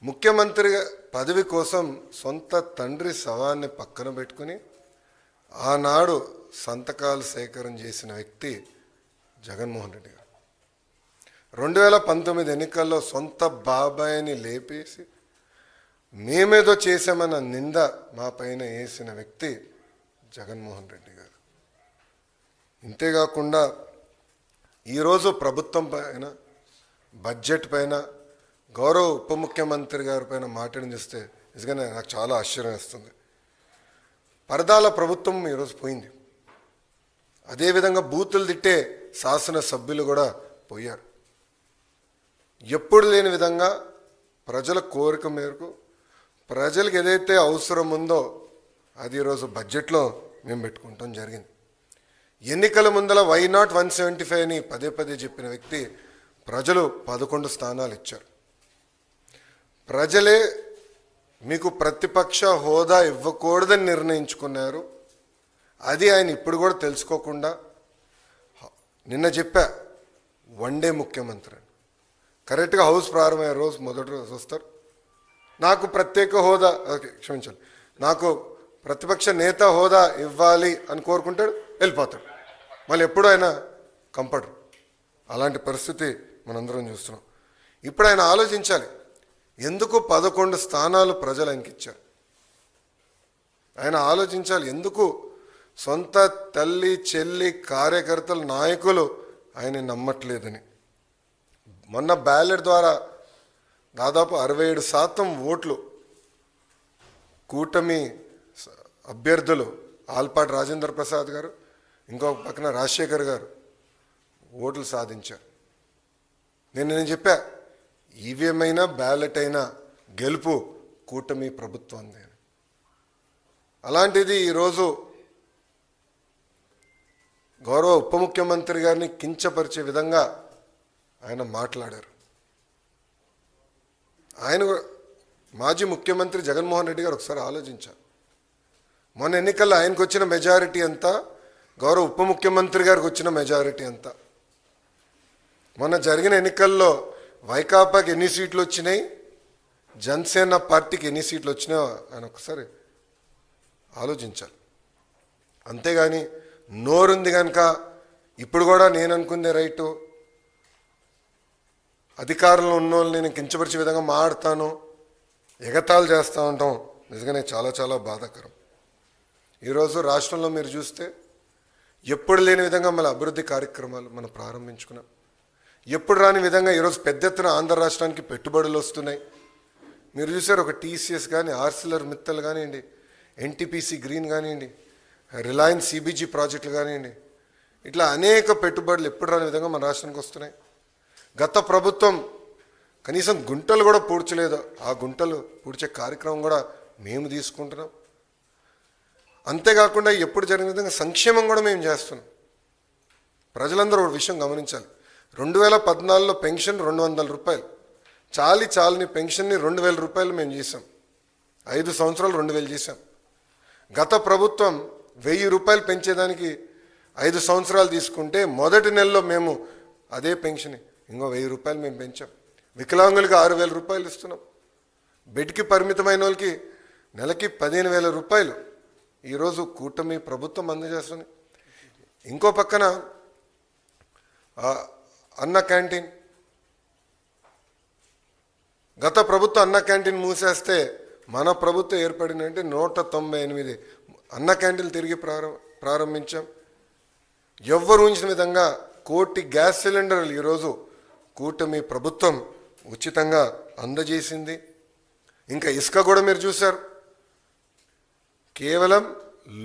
ముఖ్యమంత్రి పదవి కోసం సొంత తండ్రి శవాన్ని పక్కన పెట్టుకుని ఆనాడు సంతకాలు సేకరణ చేసిన వ్యక్తి జగన్మోహన్ రెడ్డి గారు. 2019 ఎన్నికల్లో సొంత బాబాయిని లేపేసి మేమేదో చేశామన్న నింద మా పైన వేసిన వ్యక్తి జగన్మోహన్ రెడ్డి గారు. ఇంతేకాకుండా ఈరోజు ప్రభుత్వం పైన, బడ్జెట్ పైన, గౌరవ ఉప ముఖ్యమంత్రి గారి పైన మాట్లాడి చూస్తే నిజంగానే నాకు చాలా ఆశ్చర్యం వేస్తుంది. పరదాల ప్రభుత్వం ఈరోజు పోయింది. అదేవిధంగా బూతులు తిట్టే శాసనసభ్యులు కూడా పోయారు. ఎప్పుడు లేని విధంగా ప్రజల కోరిక మేరకు ప్రజలకు ఏదైతే అవసరం ఉందో అది ఈరోజు బడ్జెట్లో మేము పెట్టుకుంటాం జరిగింది. ఎన్నికల ముందల వై నాట్ 175 అని పదే పదే చెప్పిన వ్యక్తి ప్రజలు 11 స్థానాలు ఇచ్చారు. ప్రజలే మీకు ప్రతిపక్ష హోదా ఇవ్వకూడదని నిర్ణయించుకున్నారు. అది ఆయన ఇప్పుడు కూడా తెలుసుకోకుండా నిన్న చెప్పా వన్డే ముఖ్యమంత్రి అని. కరెక్ట్గా హౌస్ ప్రారంభమయ్యే రోజు మొదటి రోజు వస్తారు, నాకు ప్రత్యేక హోదా, క్షమించాలి, నాకు ప్రతిపక్ష నేత హోదా ఇవ్వాలి అని కోరుకుంటాడు, వెళ్ళిపోతాడు. మళ్ళీ ఎప్పుడు ఆయన కంపడరు. అలాంటి పరిస్థితి మనందరం చూస్తున్నాం. ఇప్పుడు ఆయన ఆలోచించాలి, ఎందుకు 11 స్థానాలు ప్రజలు ఆయనకి ఇచ్చారు. ఆయన ఆలోచించాలి, ఎందుకు సొంత తల్లి, చెల్లి, కార్యకర్తలు, నాయకులు ఆయన నమ్మట్లేదని. మొన్న బ్యాలెట్ ద్వారా దాదాపు 67% ఓట్లు కూటమి అభ్యర్థులు ఆల్పాటి రాజేంద్ర ప్రసాద్ గారు, ఇంకొక పక్కన రాజశేఖర్ గారు ఓట్లు సాధించారు. నేను చెప్పా, ఈవీఎం అయినా బ్యాలెట్ అయినా గెలుపు కూటమి ప్రభుత్వంది. అలాంటిది ఈరోజు గౌరవ ఉప ముఖ్యమంత్రి గారిని కించపరిచే విధంగా ఆయన మాట్లాడారు. ఆయన మాజీ ముఖ్యమంత్రి జగన్మోహన్ రెడ్డి గారు ఒకసారి ఆలోచించారు. మొన్న ఎన్నికల్లో ఆయనకు వచ్చిన మెజారిటీ ఎంత, గౌరవ ఉప ముఖ్యమంత్రి గారికి వచ్చిన మెజారిటీ ఎంత. మొన్న జరిగిన ఎన్నికల్లో వైకాపాకి ఎన్ని సీట్లు వచ్చినాయి, జనసేన పార్టీకి ఎన్ని సీట్లు వచ్చినాయో ఆయన ఒకసారి ఆలోచించాలి. అంతేగాని నోరుంది కనుక ఇప్పుడు కూడా నేను అనుకుందే రైటు, అధికారంలో ఉన్న వాళ్ళు నేను కించపరిచే విధంగా మాట్లాడతాను, ఎగతాళి చేస్తూ ఉంటాం. నిజంగానే చాలా చాలా బాధాకరం. ఈరోజు రాష్ట్రంలో మీరు చూస్తే ఎప్పుడు లేని విధంగా మన అభివృద్ధి కార్యక్రమాలు మనం ప్రారంభించుకున్నాం. ఎప్పుడు రాని విధంగా ఈరోజు పెద్ద ఎత్తున ఆంధ్ర రాష్ట్రానికి పెట్టుబడులు వస్తున్నాయి. మీరు చూసారు, ఒక టీసీఎస్ కానీ, ఆర్సిలర్ మిత్తల్ కానివ్వండి, ఎన్టీపీసీ గ్రీన్ కానివ్వండి, రిలయన్స్ సిబిజీ ప్రాజెక్టులు కానివ్వండి, ఇట్లా అనేక పెట్టుబడులు ఎప్పుడు రాని విధంగా మన రాష్ట్రానికి వస్తున్నాయి. గత ప్రభుత్వం కనీసం గుంటలు కూడా పూడ్చలేదు. ఆ గుంటలు పూడ్చే కార్యక్రమం కూడా మేము తీసుకుంటున్నాం. అంతేకాకుండా ఎప్పుడు జరిగిన విధంగా సంక్షేమం కూడా మేము చేస్తున్నాం. ప్రజలందరూ ఒక విషయం గమనించాలి, 2014లో పెన్షన్ 200 రూపాయలు, చాలని పెన్షన్ని 2000 రూపాయలు మేము చేసాం. 5 సంవత్సరాలు 2000 చేసాం. గత ప్రభుత్వం 1000 రూపాయలు పెంచేదానికి 5 సంవత్సరాలు తీసుకుంటే మొదటి నెలలో మేము అదే పెన్షన్ ఇంకో 1000 రూపాయలు మేము పెంచాం. వికలాంగులకి 6000 రూపాయలు ఇస్తున్నాం. బెడ్కి పరిమితమైన వాళ్ళకి నెలకి 15,000 రూపాయలు ఈరోజు కూటమి ప్రభుత్వం అందజేస్తుంది. ఇంకో పక్కన అన్న క్యాంటీన్, గత ప్రభుత్వం అన్న క్యాంటీన్ మూసేస్తే మన ప్రభుత్వం ఏర్పడినంటే 198 అన్న క్యాంటీన్లు తిరిగి ప్రారంభించాం. ఎవ్వరు ఊహించిన విధంగా 1 కోటి గ్యాస్ సిలిండర్లు ఈరోజు కూటమి ప్రభుత్వం ఉచితంగా అందజేసింది. ఇంకా ఇసుక కూడా మీరు చూశారు, కేవలం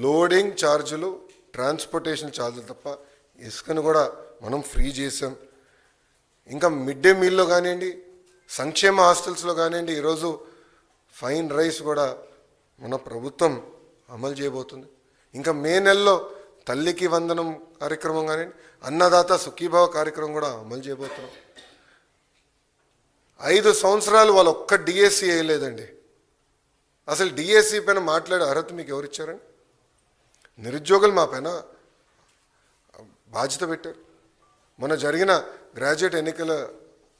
లోడింగ్ ఛార్జీలు, ట్రాన్స్పోర్టేషన్ ఛార్జీలు తప్ప ఇసుకను కూడా మనం ఫ్రీ చేసాం. ఇంకా మిడ్ డే మీల్లో కానివ్వండి, సంక్షేమ హాస్టల్స్లో కానివ్వండి, ఈరోజు ఫైన్ రైస్ కూడా మన ప్రభుత్వం అమలు చేయబోతుంది. ఇంకా మే నెలలో తల్లికి వందనం కార్యక్రమం కానివ్వండి, అన్నదాత సుఖీభావ కార్యక్రమం కూడా అమలు చేయబోతున్నాం. 5 సంవత్సరాలు వాళ్ళు ఒక్క డిఎస్సి వేయలేదండి. అసలు డిఎస్సి పైన మాట్లాడే అర్హత మీకు ఎవరిచ్చారండి? నిరుద్యోగులు మా పైన బాధ్యత పెట్టారు. మొన్న జరిగిన గ్రాడ్యుయేట్ ఎన్నికల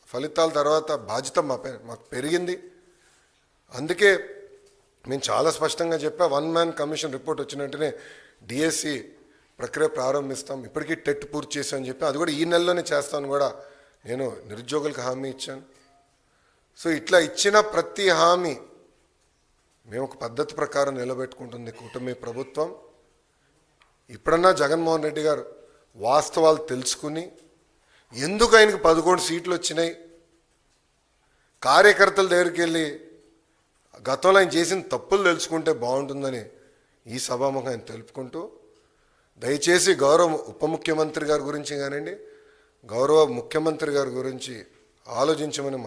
ఫలితాల తర్వాత బాధ్యత మాకు పెరిగింది. అందుకే మేము చాలా స్పష్టంగా చెప్పా, 1 మ్యాన్ కమిషన్ రిపోర్ట్ వచ్చిన వెంటనే డిఎస్సి ప్రక్రియ ప్రారంభిస్తాం. ఇప్పటికీ టెట్ పూర్తి చేశామని చెప్పి అది కూడా ఈ నెలలోనే చేస్తామని కూడా నేను నిరుద్యోగులకు హామీ ఇచ్చాను. సో ఇట్లా ఇచ్చిన ప్రతి హామీ మేము ఒక పద్ధతి ప్రకారం నిలబెట్టుకుంటుంది కూటమి ప్రభుత్వం. ఇప్పుడన్నా జగన్మోహన్ రెడ్డి గారు వాస్తవాలు తెలుసుకుని ఎందుకు ఆయనకు 11 సీట్లు వచ్చినాయి, కార్యకర్తల దగ్గరికి వెళ్ళి గతంలో ఆయన చేసిన తప్పులు తెలుసుకుంటే బాగుంటుందని ఈ సభాముఖం ఆయన తెలుపుకుంటూ, దయచేసి గౌరవ ఉప ముఖ్యమంత్రి గారి గురించి కానివ్వండి, గౌరవ ముఖ్యమంత్రి గారి గురించి ఆలోచించమని